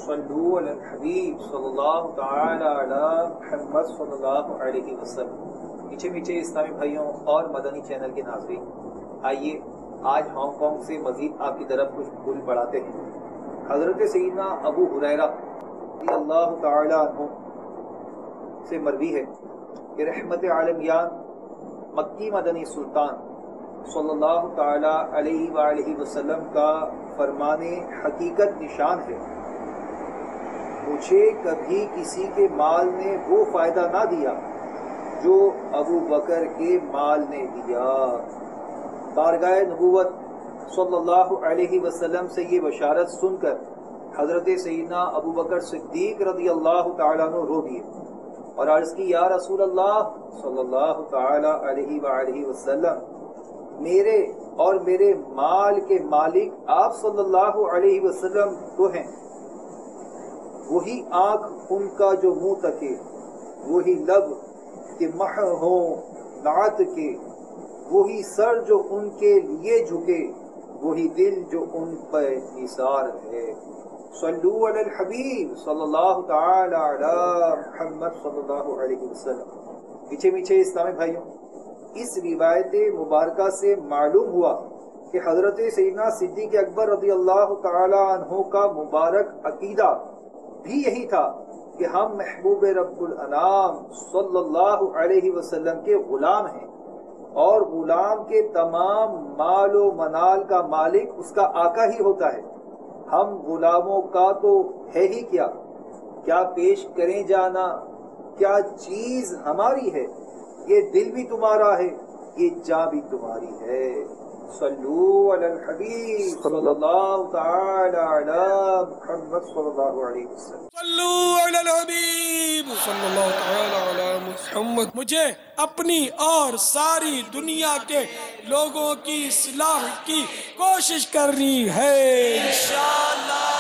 صلو علی الحبیب صلی اللہ تعالی علی محمد صلی اللہ علیہ وسلم۔ میٹھے میٹھے اسلامی بھائیوں اور مدنی چینل کے ناظرین، آئیے آج ہانگ کانگ سے مزید آپ کی طرف کچھ پھول بڑھاتے ہیں۔ حضرت سیدنا ابو ہریرہ رضی اللہ تعالی عنہ سے مروی ہے کہ رحمت عالمیان مکی مدنی سلطان صلی اللہ تعالی علیہ وآلہ وسلم کا فرمان حقیقت نشان ہے، مجھے کبھی کسی کے مال نے وہ فائدہ نہ دیا جو ابو بکر کے مال نے دیا۔ بارگاہ نبوت صلی اللہ علیہ وسلم سے یہ بشارت سن کر حضرت سیدنا ابو بکر صدیق رضی اللہ تعالیٰ عنہ رو دیے اور عرض کی، یا رسول اللہ صلی اللہ تعالی علیہ وآلہ وسلم، میرے اور میرے مال کے مالک آپ صلی اللہ علیہ وسلم تو ہیں، وہی آنکھ ان کا جو منہ تکے، وہی لب کہ مح ہوں نعت کے، وہی سر جو ان کے لیے جھکے، وہی دل جو ان پر نثار ہے۔ صلو علی الحبیب صلی اللہ تعالی علی محمد صلی اللہ علیہ وسلم۔ میٹھے میٹھے اسلامی بھائیوں، اس روایت مبارکہ سے معلوم ہوا کہ حضرت سیدنا صدیق اکبر رضی اللہ تعالی عنہ کا مبارک عقیدہ بھی یہی تھا کہ ہم محبوب رب الانام صلی اللہ علیہ وسلم کے غلام ہیں، اور غلام کے تمام مال و منال کا مالک اس کا آقا ہی ہوتا ہے۔ ہم غلاموں کا تو ہے ہی کیا پیش کریں جانا، کیا چیز ہماری ہے، یہ دل بھی تمہارا ہے، یہ جاں بھی تمہاری ہے۔ صلو علی الحبیب صلی اللہ تعالی علی محمد صلی اللہ علیہ وسلم۔ صلو علی الحبیب صلی اللہ تعالی علی محمد۔ مجھے اپنی اور ساری دنیا کے لوگوں کی اصلاح کی کوشش کرنی ہے انشاءاللہ۔